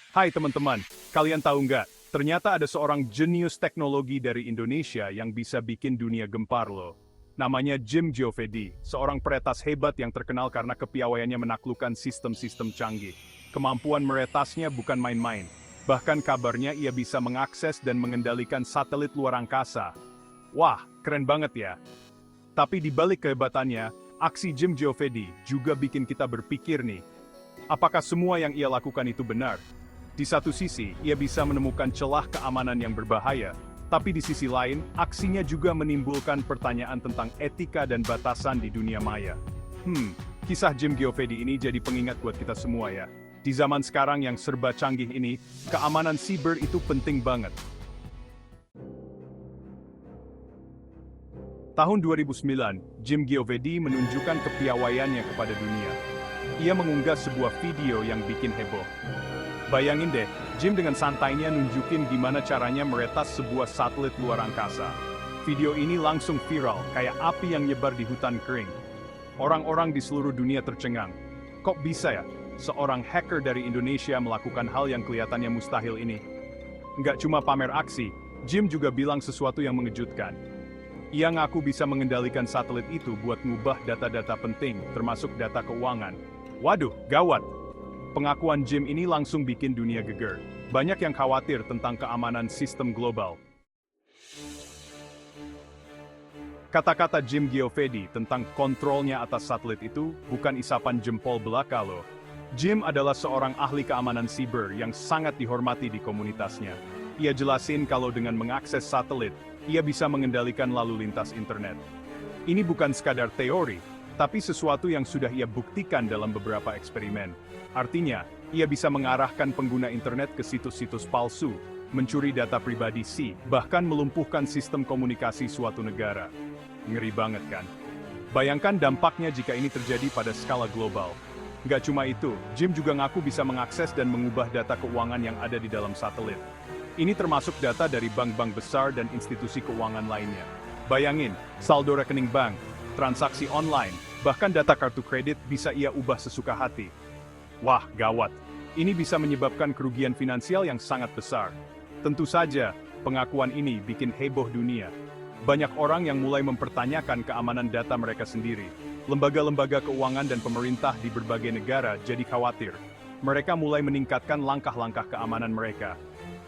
Hai teman-teman, kalian tahu nggak? Ternyata ada seorang jenius teknologi dari Indonesia yang bisa bikin dunia gempar loh. Namanya Jim Giovedi, seorang peretas hebat yang terkenal karena kepiawaiannya menaklukkan sistem-sistem canggih. Kemampuan meretasnya bukan main-main. Bahkan kabarnya ia bisa mengakses dan mengendalikan satelit luar angkasa. Wah, keren banget ya. Tapi di balik kehebatannya, aksi Jim Giovedi juga bikin kita berpikir nih, apakah semua yang ia lakukan itu benar? Di satu sisi, ia bisa menemukan celah keamanan yang berbahaya, tapi di sisi lain, aksinya juga menimbulkan pertanyaan tentang etika dan batasan di dunia maya. Kisah Jim Giovedi ini jadi pengingat buat kita semua ya. Di zaman sekarang yang serba canggih ini, keamanan siber itu penting banget. Tahun 2009, Jim Giovedi menunjukkan kepiawaiannya kepada dunia. Ia mengunggah sebuah video yang bikin heboh. Bayangin deh, Jim dengan santainya nunjukin gimana caranya meretas sebuah satelit luar angkasa. Video ini langsung viral, kayak api yang nyebar di hutan kering. Orang-orang di seluruh dunia tercengang. Kok bisa ya, seorang hacker dari Indonesia melakukan hal yang kelihatannya mustahil ini? Nggak cuma pamer aksi, Jim juga bilang sesuatu yang mengejutkan. Ia ngaku bisa mengendalikan satelit itu buat ngubah data-data penting, termasuk data keuangan. Waduh, gawat! Pengakuan Jim ini langsung bikin dunia geger. Banyak yang khawatir tentang keamanan sistem global. Kata-kata Jim Giovedi tentang kontrolnya atas satelit itu bukan isapan jempol belaka loh. Jim adalah seorang ahli keamanan siber yang sangat dihormati di komunitasnya. Ia jelasin kalau dengan mengakses satelit, ia bisa mengendalikan lalu lintas internet. Ini bukan sekadar teori, tapi sesuatu yang sudah ia buktikan dalam beberapa eksperimen. Artinya, ia bisa mengarahkan pengguna internet ke situs-situs palsu, mencuri data pribadi bahkan melumpuhkan sistem komunikasi suatu negara. Ngeri banget kan? Bayangkan dampaknya jika ini terjadi pada skala global. Nggak cuma itu, Jim juga ngaku bisa mengakses dan mengubah data keuangan yang ada di dalam satelit. Ini termasuk data dari bank-bank besar dan institusi keuangan lainnya. Bayangin, saldo rekening bank, transaksi online, bahkan data kartu kredit bisa ia ubah sesuka hati. Wah, gawat. Ini bisa menyebabkan kerugian finansial yang sangat besar. Tentu saja, pengakuan ini bikin heboh dunia. Banyak orang yang mulai mempertanyakan keamanan data mereka sendiri. Lembaga-lembaga keuangan dan pemerintah di berbagai negara jadi khawatir. Mereka mulai meningkatkan langkah-langkah keamanan mereka.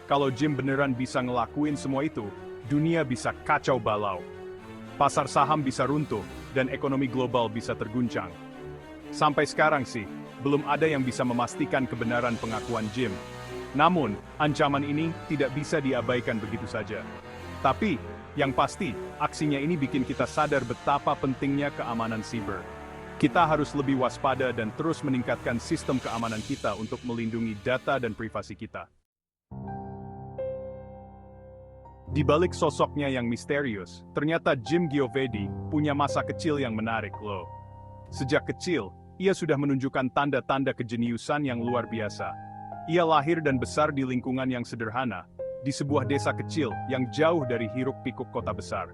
Kalau Jim beneran bisa ngelakuin semua itu, dunia bisa kacau balau. Pasar saham bisa runtuh, dan ekonomi global bisa terguncang. Sampai sekarang sih, belum ada yang bisa memastikan kebenaran pengakuan Jim. Namun, ancaman ini tidak bisa diabaikan begitu saja. Tapi, yang pasti, aksinya ini bikin kita sadar betapa pentingnya keamanan siber. Kita harus lebih waspada dan terus meningkatkan sistem keamanan kita untuk melindungi data dan privasi kita. Di balik sosoknya yang misterius, ternyata Jim Giovedi punya masa kecil yang menarik loh. Sejak kecil, ia sudah menunjukkan tanda-tanda kejeniusan yang luar biasa. Ia lahir dan besar di lingkungan yang sederhana, di sebuah desa kecil yang jauh dari hiruk-pikuk kota besar.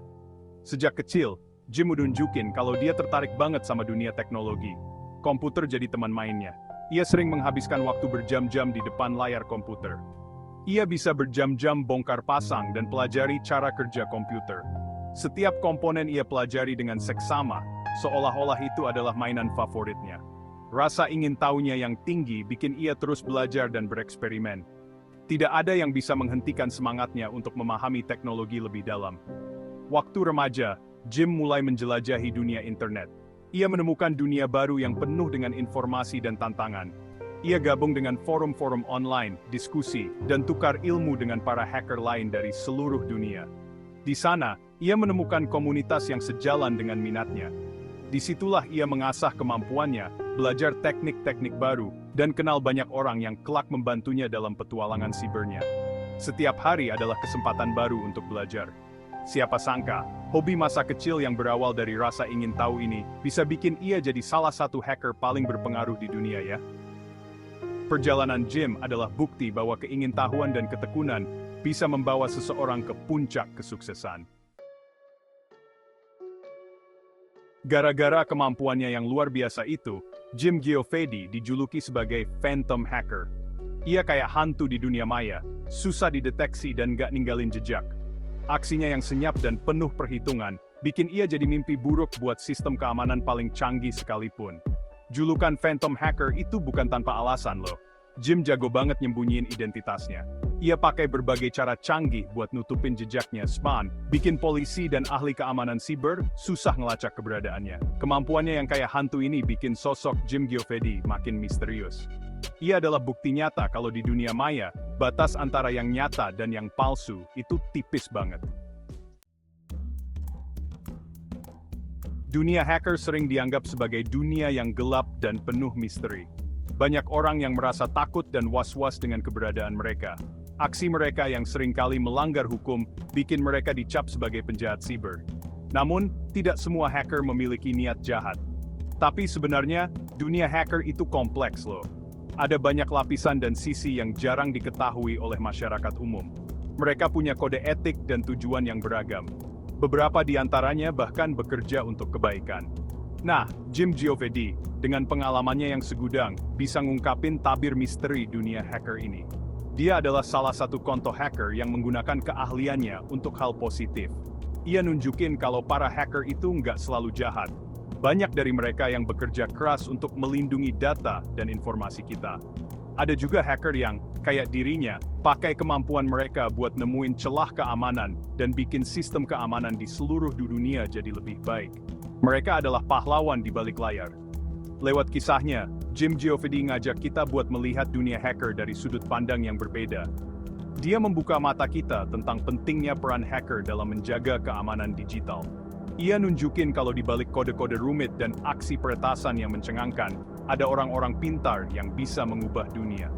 Sejak kecil, Jim menunjukin kalau dia tertarik banget sama dunia teknologi. Komputer jadi teman mainnya. Ia sering menghabiskan waktu berjam-jam di depan layar komputer. Ia bisa berjam-jam bongkar pasang dan pelajari cara kerja komputer. Setiap komponen ia pelajari dengan seksama, seolah-olah itu adalah mainan favoritnya. Rasa ingin tahunya yang tinggi bikin ia terus belajar dan bereksperimen. Tidak ada yang bisa menghentikan semangatnya untuk memahami teknologi lebih dalam. Waktu remaja, Jim mulai menjelajahi dunia internet. Ia menemukan dunia baru yang penuh dengan informasi dan tantangan. Ia gabung dengan forum-forum online, diskusi, dan tukar ilmu dengan para hacker lain dari seluruh dunia. Di sana, ia menemukan komunitas yang sejalan dengan minatnya. Disitulah ia mengasah kemampuannya, belajar teknik-teknik baru, dan kenal banyak orang yang kelak membantunya dalam petualangan sibernya. Setiap hari adalah kesempatan baru untuk belajar. Siapa sangka, hobi masa kecil yang berawal dari rasa ingin tahu ini bisa bikin ia jadi salah satu hacker paling berpengaruh di dunia ya. Perjalanan Jim adalah bukti bahwa keingintahuan dan ketekunan bisa membawa seseorang ke puncak kesuksesan. Gara-gara kemampuannya yang luar biasa itu, Jim Giovedi dijuluki sebagai Phantom Hacker. Ia kayak hantu di dunia maya, susah dideteksi dan gak ninggalin jejak. Aksinya yang senyap dan penuh perhitungan, bikin ia jadi mimpi buruk buat sistem keamanan paling canggih sekalipun. Julukan Phantom Hacker itu bukan tanpa alasan loh. Jim jago banget nyembunyiin identitasnya. Ia pakai berbagai cara canggih buat nutupin jejaknya Spawn, bikin polisi dan ahli keamanan siber susah ngelacak keberadaannya. Kemampuannya yang kayak hantu ini bikin sosok Jim Giovedi makin misterius. Ia adalah bukti nyata kalau di dunia maya, batas antara yang nyata dan yang palsu itu tipis banget. Dunia hacker sering dianggap sebagai dunia yang gelap dan penuh misteri. Banyak orang yang merasa takut dan was-was dengan keberadaan mereka. Aksi mereka yang seringkali melanggar hukum bikin mereka dicap sebagai penjahat siber. Namun, tidak semua hacker memiliki niat jahat. Tapi sebenarnya, dunia hacker itu kompleks loh. Ada banyak lapisan dan sisi yang jarang diketahui oleh masyarakat umum. Mereka punya kode etik dan tujuan yang beragam. Beberapa di antaranya bahkan bekerja untuk kebaikan. Nah, Jim Giovedi, dengan pengalamannya yang segudang, bisa ngungkapin tabir misteri dunia hacker ini. Dia adalah salah satu contoh hacker yang menggunakan keahliannya untuk hal positif. Ia nunjukin kalau para hacker itu nggak selalu jahat. Banyak dari mereka yang bekerja keras untuk melindungi data dan informasi kita. Ada juga hacker yang, kayak dirinya, pakai kemampuan mereka buat nemuin celah keamanan dan bikin sistem keamanan di seluruh dunia jadi lebih baik. Mereka adalah pahlawan di balik layar. Lewat kisahnya, Jim Giovedi ngajak kita buat melihat dunia hacker dari sudut pandang yang berbeda. Dia membuka mata kita tentang pentingnya peran hacker dalam menjaga keamanan digital. Ia nunjukin kalau di balik kode-kode rumit dan aksi peretasan yang mencengangkan, ada orang-orang pintar yang bisa mengubah dunia.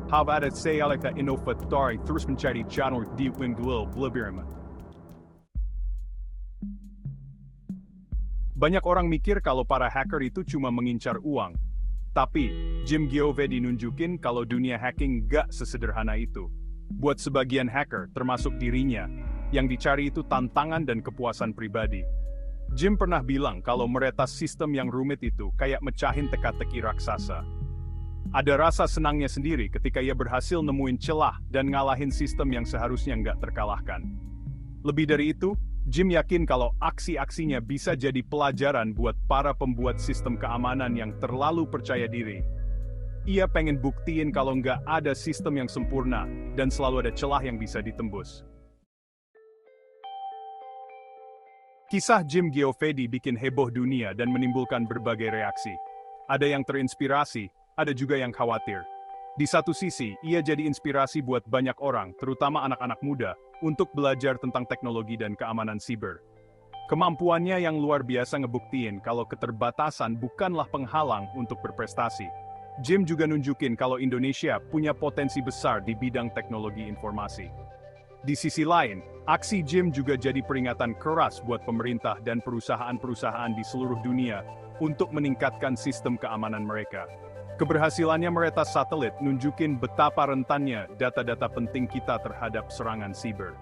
Habang saya inovator terus mencari channel di Winglil Blibirma. Banyak orang mikir kalau para hacker itu cuma mengincar uang. Tapi, Jim Giovedi nunjukin kalau dunia hacking gak sesederhana itu. Buat sebagian hacker, termasuk dirinya, yang dicari itu tantangan dan kepuasan pribadi. Jim pernah bilang kalau meretas sistem yang rumit itu kayak mecahin teka-teki raksasa. Ada rasa senangnya sendiri ketika ia berhasil nemuin celah dan ngalahin sistem yang seharusnya nggak terkalahkan. Lebih dari itu, Jim yakin kalau aksi-aksinya bisa jadi pelajaran buat para pembuat sistem keamanan yang terlalu percaya diri. Ia pengen buktiin kalau nggak ada sistem yang sempurna dan selalu ada celah yang bisa ditembus. Kisah Jim Giovedi bikin heboh dunia dan menimbulkan berbagai reaksi. Ada yang terinspirasi, ada juga yang khawatir. Di satu sisi, ia jadi inspirasi buat banyak orang, terutama anak-anak muda, untuk belajar tentang teknologi dan keamanan siber. Kemampuannya yang luar biasa ngebuktiin kalau keterbatasan bukanlah penghalang untuk berprestasi. Jim juga nunjukin kalau Indonesia punya potensi besar di bidang teknologi informasi. Di sisi lain, aksi Jim juga jadi peringatan keras buat pemerintah dan perusahaan-perusahaan di seluruh dunia untuk meningkatkan sistem keamanan mereka. Keberhasilannya meretas satelit nunjukin betapa rentannya data-data penting kita terhadap serangan siber.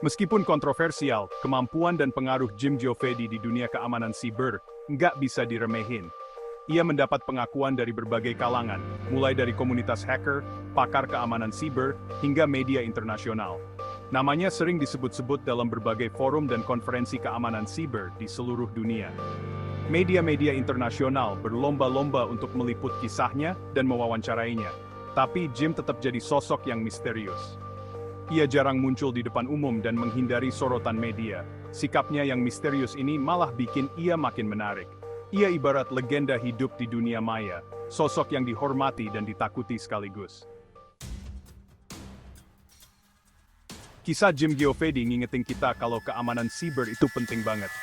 Meskipun kontroversial, kemampuan dan pengaruh Jim Giovedi di dunia keamanan siber nggak bisa diremehin. Ia mendapat pengakuan dari berbagai kalangan, mulai dari komunitas hacker, pakar keamanan siber, hingga media internasional. Namanya sering disebut-sebut dalam berbagai forum dan konferensi keamanan siber di seluruh dunia. Media-media internasional berlomba-lomba untuk meliput kisahnya dan mewawancarainya. Tapi Jim tetap jadi sosok yang misterius. Ia jarang muncul di depan umum dan menghindari sorotan media. Sikapnya yang misterius ini malah bikin ia makin menarik. Ia ibarat legenda hidup di dunia maya, sosok yang dihormati dan ditakuti sekaligus. Kisah Jim Giovedi ngingetin kita kalau keamanan siber itu penting banget.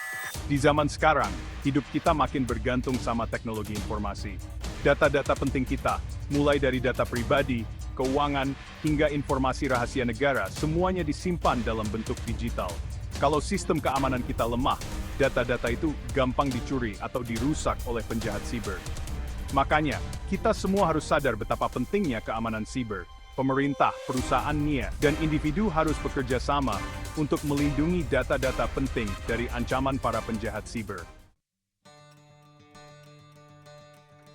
Di zaman sekarang, hidup kita makin bergantung sama teknologi informasi. Data-data penting kita, mulai dari data pribadi, keuangan, hingga informasi rahasia negara, semuanya disimpan dalam bentuk digital. Kalau sistem keamanan kita lemah, data-data itu gampang dicuri atau dirusak oleh penjahat siber. Makanya, kita semua harus sadar betapa pentingnya keamanan siber. Pemerintah, perusahaannya, dan individu harus bekerja sama untuk melindungi data-data penting dari ancaman para penjahat siber.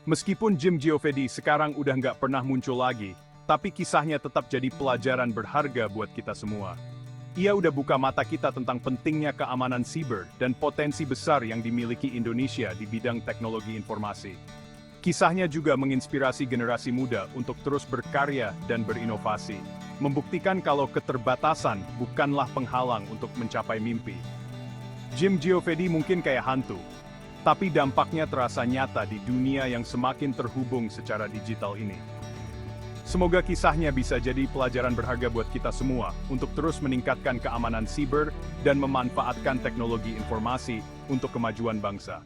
Meskipun Jim Giovedi sekarang udah nggak pernah muncul lagi, tapi kisahnya tetap jadi pelajaran berharga buat kita semua. Ia udah buka mata kita tentang pentingnya keamanan siber dan potensi besar yang dimiliki Indonesia di bidang teknologi informasi. Kisahnya juga menginspirasi generasi muda untuk terus berkarya dan berinovasi, membuktikan kalau keterbatasan bukanlah penghalang untuk mencapai mimpi. Jim Giovedi mungkin kayak hantu, tapi dampaknya terasa nyata di dunia yang semakin terhubung secara digital ini. Semoga kisahnya bisa jadi pelajaran berharga buat kita semua untuk terus meningkatkan keamanan siber dan memanfaatkan teknologi informasi untuk kemajuan bangsa.